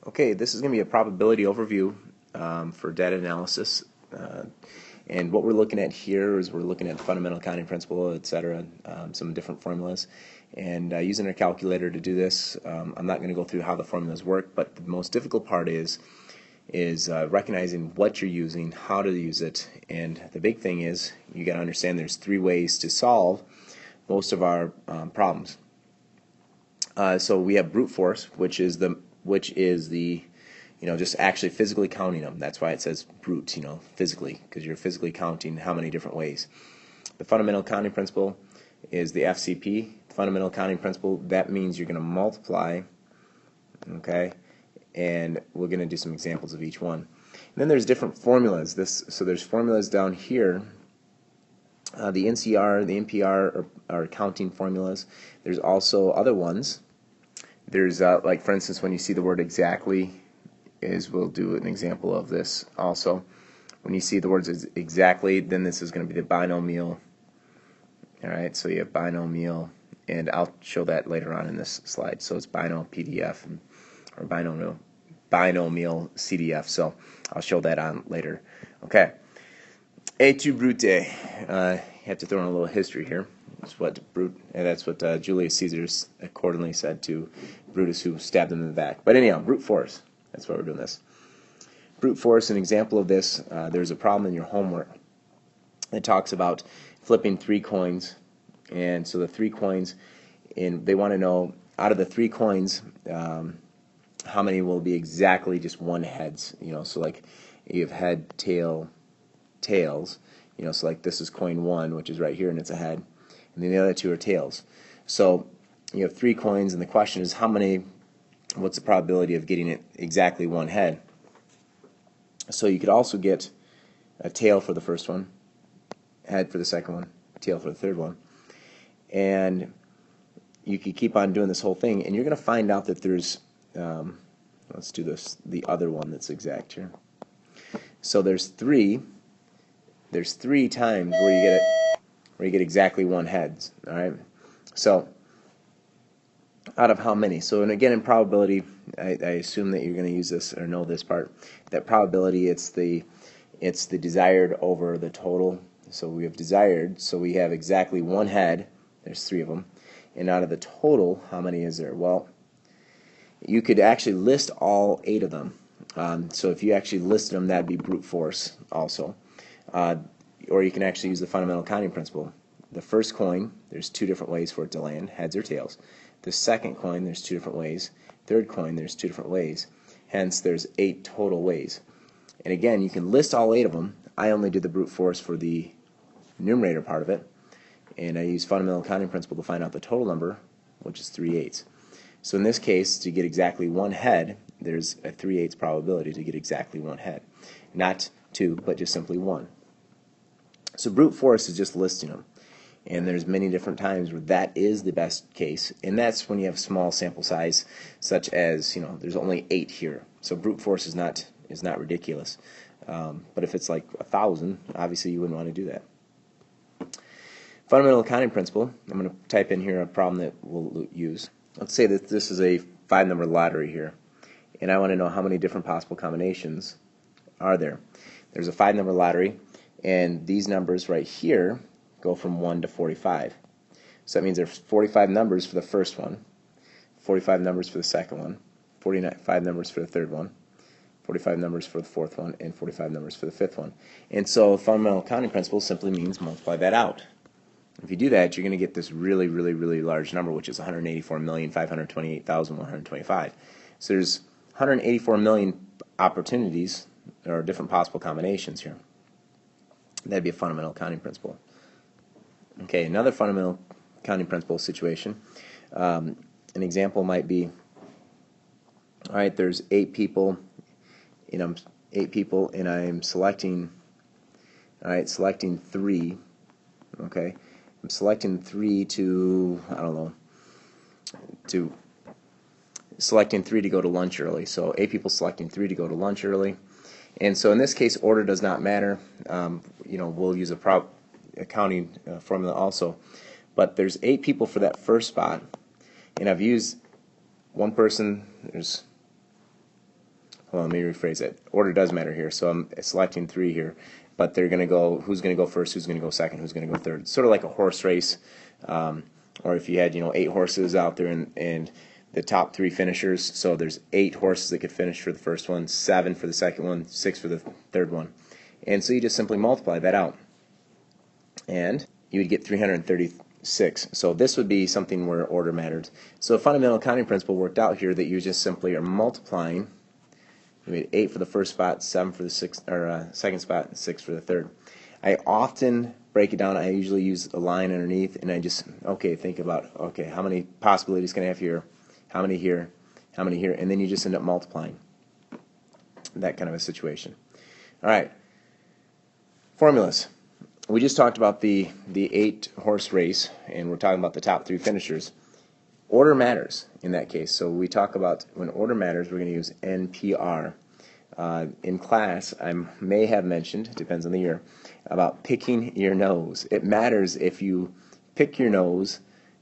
Okay, this is going to be a probability overview for data analysis. And what we're looking at here is we're looking at the fundamental accounting principle, etc., some different formulas. And using our calculator to do this, I'm not going to go through how the formulas work, but the most difficult part is recognizing what you're using, how to use it, and the big thing is you got to understand there's three ways to solve most of our problems. So we have brute force, which is the just actually physically counting them. That's why it says brute, physically, because you're physically counting how many different ways. The fundamental accounting principle is the FCP. Fundamental accounting principle, that means you're going to multiply, okay, and we're going to do some examples of each one. And then there's different formulas. So there's formulas down here. The NCR, the NPR are accounting formulas. There's also other ones. There's like, for instance, when you see the word exactly, we'll do an example of this also. When you see the words exactly, then this is going to be the binomial. All right, so you have binomial, and I'll show that later on in this slide. So it's binomial PDF or binomial CDF. So I'll show that on later. Okay. Et tu brute. You have to throw in a little history here. That's what Julius Caesar accordingly said to Brutus, who stabbed him in the back. But anyhow, brute force. That's why we're doing this. Brute force, an example of this, there's a problem in your homework. It talks about flipping 3 coins. And so the 3 coins, and they want to know, out of the 3 coins, how many will be exactly just one heads. So like you have head, tail, tails. So like this is coin 1, which is right here, and it's a head. And then the other 2 are tails. So you have 3 coins, and the question is what's the probability of getting it exactly one head? So you could also get a tail for the first one, head for the second one, tail for the third one. And you could keep on doing this whole thing, and you're going to find out that there's, let's do this, the other one that's exact here. So there's 3 times where you get exactly one head. All right. So out of how many? So, and again, in probability, I assume that you're going to use this or know this part. That probability, it's the desired over the total. So we have desired, so we have exactly one head. There's 3 of them. And out of the total, how many is there? Well, you could actually list all 8 of them. So if you actually listed them, that'd be brute force also. Or you can actually use the fundamental accounting principle. The first coin, there's 2 different ways for it to land, heads or tails. The second coin, there's 2 different ways. Third coin, there's 2 different ways. Hence, there's 8 total ways. And again, you can list all 8 of them. I only did the brute force for the numerator part of it. And I used fundamental accounting principle to find out the total number, which is 3/8. So in this case, to get exactly one head, there's a 3/8 probability to get exactly one head. Not 2, but just simply 1. So brute force is just listing them. And there's many different times where that is the best case, and that's when you have small sample size, such as there's only 8 here. So brute force is not ridiculous. But if it's like 1,000, obviously you wouldn't want to do that. Fundamental accounting principle. I'm going to type in here a problem that we'll use. Let's say that this is a 5-number lottery here, and I want to know how many different possible combinations are there. There's a 5-number lottery, and these numbers right here go from 1 to 45. So that means there's 45 numbers for the first one, 45 numbers for the second one, 45 numbers for the third one, 45 numbers for the fourth one, and 45 numbers for the fifth one. And so fundamental accounting principle simply means multiply that out. If you do that, you're going to get this really, really, really large number, which is 184,528,125. So there's 184 million opportunities or different possible combinations here. That'd be a fundamental accounting principle. Okay, another fundamental accounting principle situation. An example might be, all right, there's 8 people, and I'm selecting, all right, selecting 3. Okay, I'm selecting 3 to, I don't know, selecting 3 to go to lunch early. So 8 people selecting 3 to go to lunch early, and so in this case, order does not matter. We'll use a accounting formula also, but there's 8 people for that first spot, and I've used one person. There's Hold on, let me rephrase it. Order does matter here, so I'm selecting 3 here, but they're going to go, who's going to go first, who's going to go second, who's going to go third. Sort of like a horse race, or if you had 8 horses out there and the top 3 finishers, so there's 8 horses that could finish for the first one, 7 for the second one, 6 for the third one. And so you just simply multiply that out, and you would get 336. So this would be something where order mattered. So a fundamental accounting principle worked out here that you just simply are multiplying. We had 8 for the first spot, 7 for the second spot, and 6 for the third. I often break it down. I usually use a line underneath, and I just, think about, how many possibilities can I have here? How many here? How many here? And then you just end up multiplying. That kind of a situation. All right. Formulas. We just talked about the 8-horse race, and we're talking about the top 3 finishers. Order matters in that case. So we talk about when order matters, we're going to use NPR. In class, I may have mentioned, depends on the year, about picking your nose. It matters if you pick your nose,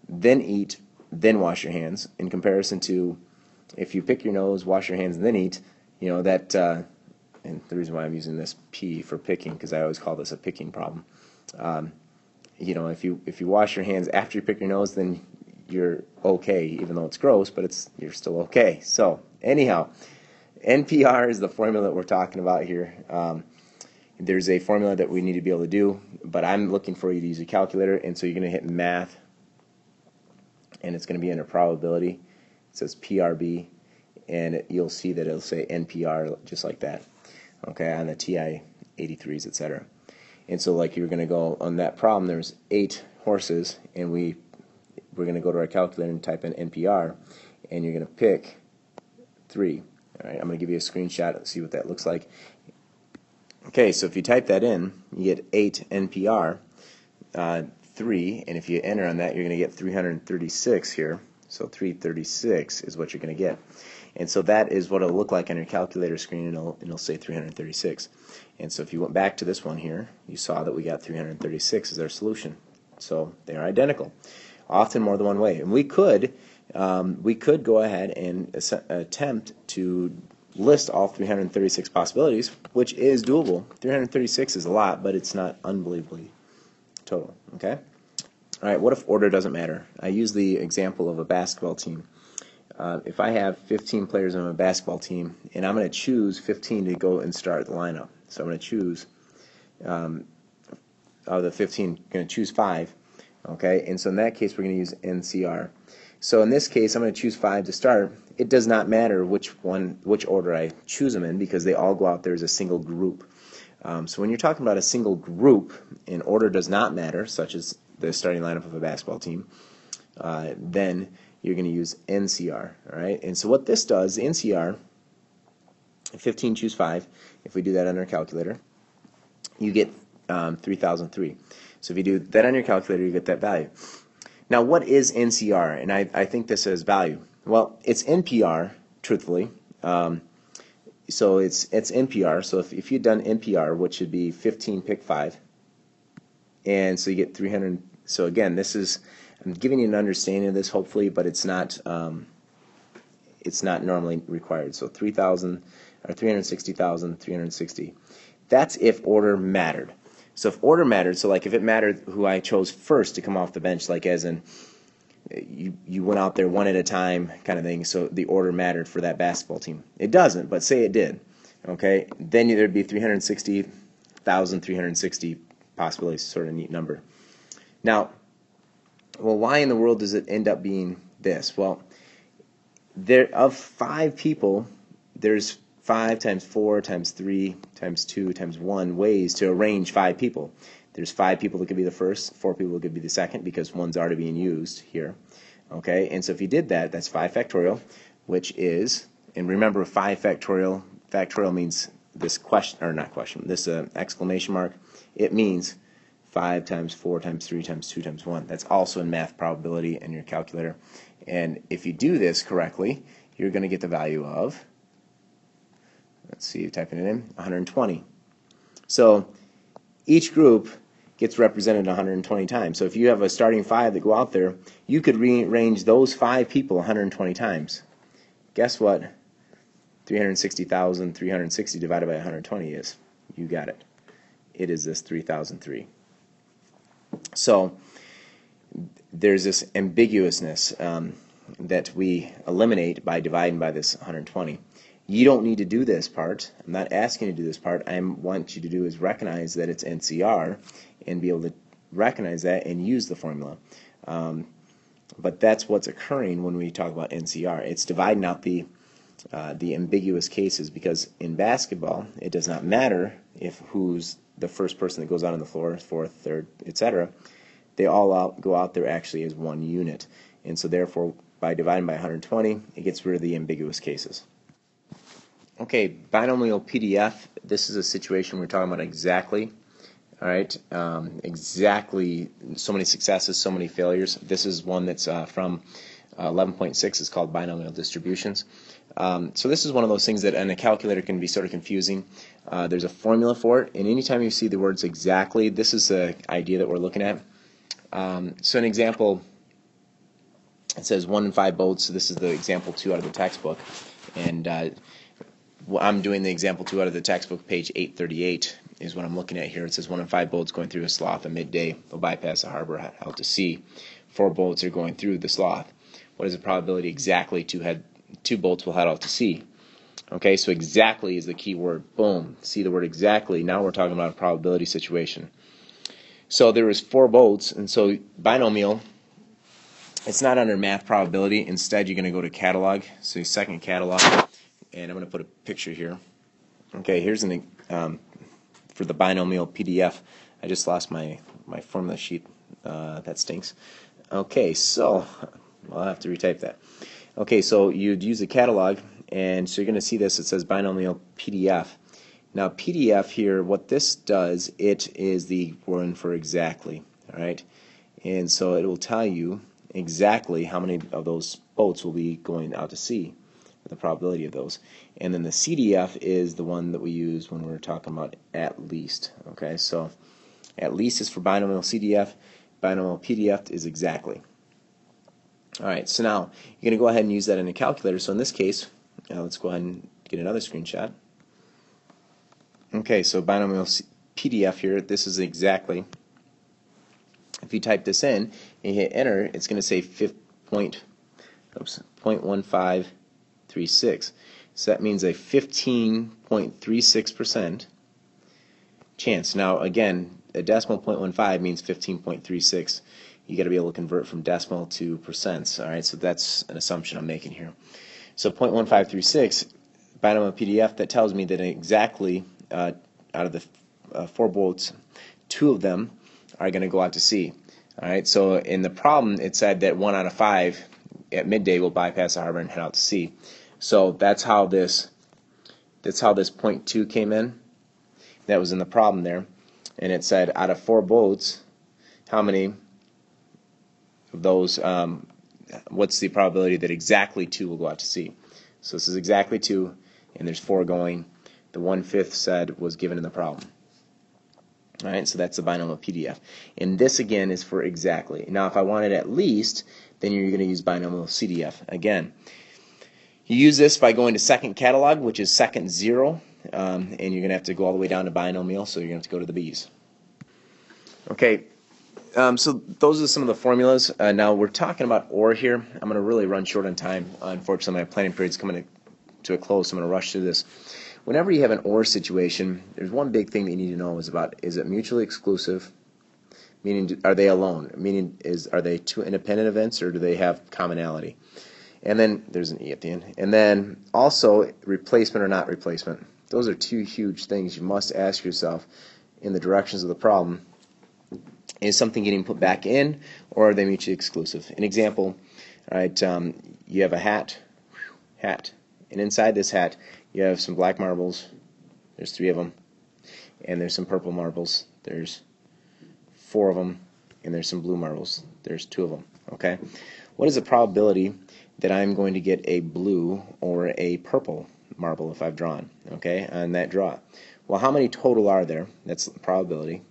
then eat, then wash your hands, in comparison to if you pick your nose, wash your hands, and then eat, that, and the reason why I'm using this P for picking, because I always call this a picking problem. If you wash your hands after you pick your nose, then you're okay, even though it's gross, but you're still okay. So anyhow, NPR is the formula that we're talking about here. There's a formula that we need to be able to do, but I'm looking for you to use a calculator, and so you're going to hit math, and it's going to be under probability. It says PRB, and you'll see that it'll say NPR just like that, okay, on the TI 83s, etc. And so like you're going to go on that problem, there's 8 horses, and we're going to go to our calculator and type in NPR, and you're going to pick 3. All right, I'm going to give you a screenshot and see what that looks like. Okay, so if you type that in, you get 8 NPR, 3, and if you enter on that, you're going to get 336 here. So 336 is what you're going to get. And so that is what it'll look like on your calculator screen, and it'll say 336. And so if you went back to this one here, you saw that we got 336 as our solution. So they're identical, often more than one way. And we could go ahead and attempt to list all 336 possibilities, which is doable. 336 is a lot, but it's not unbelievably total. Okay? All right, what if order doesn't matter? I use the example of a basketball team. If I have 15 players on a basketball team, and I'm going to choose 15 to go and start the lineup. So I'm going to choose, of the 15, going to choose 5. Okay, and so in that case, we're going to use NCR. So in this case, I'm going to choose 5 to start. It does not matter which order I choose them in, because they all go out there as a single group. So when you're talking about a single group, and order does not matter, such as the starting lineup of a basketball team, then you're going to use NCR. All right, and so what this does, NCR, 15 choose 5. If we do that on our calculator, you get 3003. So if you do that on your calculator, you get that value. Now, what is NCR? And I think this has value. Well, it's NPR, truthfully. So it's NPR. So if you'd done NPR, which would be 15 pick 5, and so you get 300. So again, I'm giving you an understanding of this, hopefully, but it's not normally required. So 3,000 or 360,000, 360. That's if order mattered. So if order mattered, so like if it mattered who I chose first to come off the bench, like as in you went out there one at a time kind of thing, so the order mattered for that basketball team. It doesn't, but say it did, okay? Then there'd be 360,000, 360 possibilities, sort of neat number. Now, well, why in the world does it end up being this? Well, of 5 people, there's 5 times 4 times 3 times 2 times 1 ways to arrange 5 people. There's 5 people that could be the first, 4 people that could be the second, because one's already being used here. Okay, and so if you did that, that's 5 factorial, which is, and remember 5 factorial means this question, or not question, this exclamation mark, it means 5 times 4 times 3 times 2 times 1. That's also in math probability in your calculator. And if you do this correctly, you're going to get the value of, let's see, typing it in, 120. So each group gets represented 120 times. So if you have a starting 5 that go out there, you could rearrange those 5 people 120 times. Guess what? 360,360 divided by 120 is? You got it. It is this 3003. So there's this ambiguousness that we eliminate by dividing by this 120. You don't need to do this part. I'm not asking you to do this part. I want you to do is recognize that it's NCR and be able to recognize that and use the formula. But that's what's occurring when we talk about NCR. It's dividing out the ambiguous cases, because in basketball it does not matter if who's the first person that goes out on the floor, fourth, third, etc. They all go out there actually as one unit, and so therefore by dividing by 120 it gets rid of the ambiguous cases. Okay, binomial PDF. This is a situation we're talking about exactly. All right, exactly. So many successes, so many failures. This is one that's from 11.6. It's called binomial distributions. So this is one of those things that in a calculator can be sort of confusing. There's a formula for it, and anytime you see the words exactly, this is the idea that we're looking at. So an example, it says 1 in 5 boats. So this is the example 2 out of the textbook, and I'm doing the example 2 out of the textbook, page 838 is what I'm looking at here. It says 1 in 5 boats going through a slough at midday will bypass the harbor out to sea. 4 boats are going through the slough. What is the probability exactly 2 boats will head out to sea? Okay, so exactly is the key word. Boom. See the word exactly. Now we're talking about a probability situation. So there was 4 boats, and so binomial, it's not under math probability. Instead, you're going to go to catalog. So second catalog, and I'm going to put a picture here. Okay, here's an for the binomial PDF. I just lost my formula sheet. That stinks. Okay, so I'll have to retype that. Okay, so you'd use the catalog, and so you're going to see this. It says binomial PDF. Now PDF here, what this does, it is the one for exactly. All right, and so it will tell you exactly how many of those boats will be going out to sea, the probability of those. And then the CDF is the one that we use when we're talking about at least. Okay, so at least is for binomial CDF, binomial PDF is exactly. All right, so now you're going to go ahead and use that in a calculator. So in this case, let's go ahead and get another screenshot. Okay, so binomial PDF here, this is exactly. If you type this in and hit enter, it's going to say 0.1536. So that means a 15.36% chance. Now again, a decimal 0.15 means 15.36. You got to be able to convert from decimal to percents. All right, so that's an assumption I'm making here. So 0.1536 binomial PDF, that tells me that exactly out of the 4 boats, 2 of them are going to go out to sea. All right, so in the problem it said that 1 out of 5 at midday will bypass the harbor and head out to sea. So that's how this 0.2 came in. That was in the problem there, and it said out of 4 boats, how many of those? What's the probability that exactly 2 will go out to sea? So this is exactly 2, and there's 4 going. The 1/5 said was given in the problem. All right, so that's the binomial PDF. And this again is for exactly. Now if I wanted at least, then you're going to use binomial CDF. Again, you use this by going to second catalog, which is second 0, and you're going to have to go all the way down to binomial, so you're going to have to go to the B's. Okay, so those are some of the formulas. Now we're talking about OR here. I'm going to really run short on time. Unfortunately, my planning period's coming to a close, so I'm going to rush through this. Whenever you have an OR situation, there's one big thing that you need to know is it mutually exclusive? Meaning, are they alone? Meaning, are they 2 independent events, or do they have commonality? And then there's an E at the end. And then also replacement or not replacement. Those are 2 huge things you must ask yourself in the directions of the problem. Is something getting put back in, or are they mutually exclusive? An example, all right, you have a hat, and inside this hat you have some black marbles. There's 3 of them, and there's some purple marbles. There's 4 of them, and there's some blue marbles. There's 2 of them. Okay, what is the probability that I'm going to get a blue or a purple marble if I've drawn? Okay, on that draw. Well, how many total are there? That's the probability.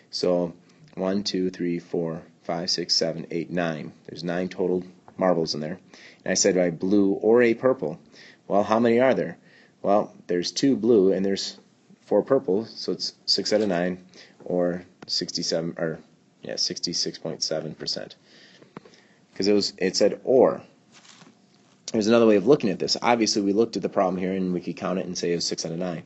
So 1, 2, 3, 4, 5, 6, 7, 8, 9. There's 9 total marbles in there. And I said a blue or a purple. Well, how many are there? Well, there's 2 blue and there's 4 purple, so it's 6 out of 9, or 66.7%. Because it said or. There's another way of looking at this. Obviously, we looked at the problem here and we could count it and say it was 6 out of 9.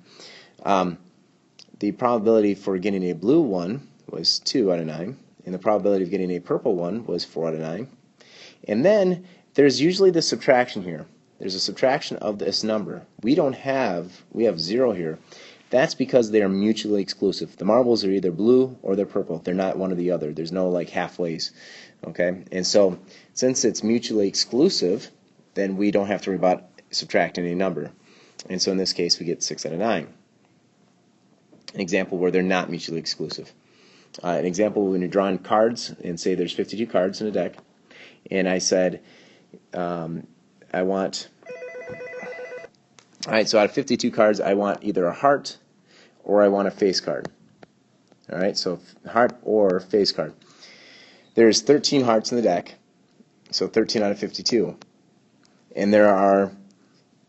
The probability for getting a blue one was 2 out of 9, and the probability of getting a purple one was 4 out of 9. And then there's usually the subtraction here. There's a subtraction of this number. We have 0 here. That's because they are mutually exclusive. The marbles are either blue or they're purple. They're not one or the other. There's no like halfways. Okay? And so since it's mutually exclusive, then we don't have to worry about subtracting any number. And so in this case, we get 6 out of 9. An example where they're not mutually exclusive. An example when you're drawing cards and say there's 52 cards in a deck, and I said I want, alright, so out of 52 cards I want either a heart or I want a face card. Alright, so heart or face card. There's 13 hearts in the deck, so 13 out of 52. And there are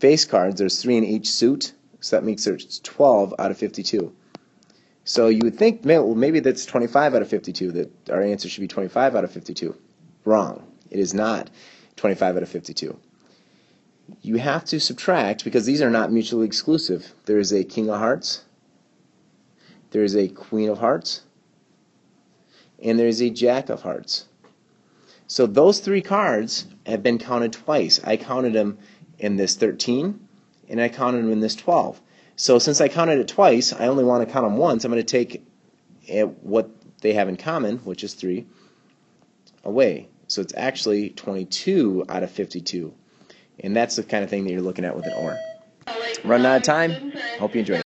face cards, there's 3 in each suit, so that makes it 12 out of 52. So you would think, well, maybe that's 25 out of 52, that our answer should be 25 out of 52. Wrong. It is not 25 out of 52. You have to subtract, because these are not mutually exclusive. There is a King of Hearts, there is a Queen of Hearts, and there is a Jack of Hearts. So those 3 cards have been counted twice. I counted them in this 13, and I counted them in this 12. So since I counted it twice, I only want to count them once. I'm going to take what they have in common, which is 3, away. So it's actually 22 out of 52. And that's the kind of thing that you're looking at with an OR. Running out of time. Hope you enjoy it.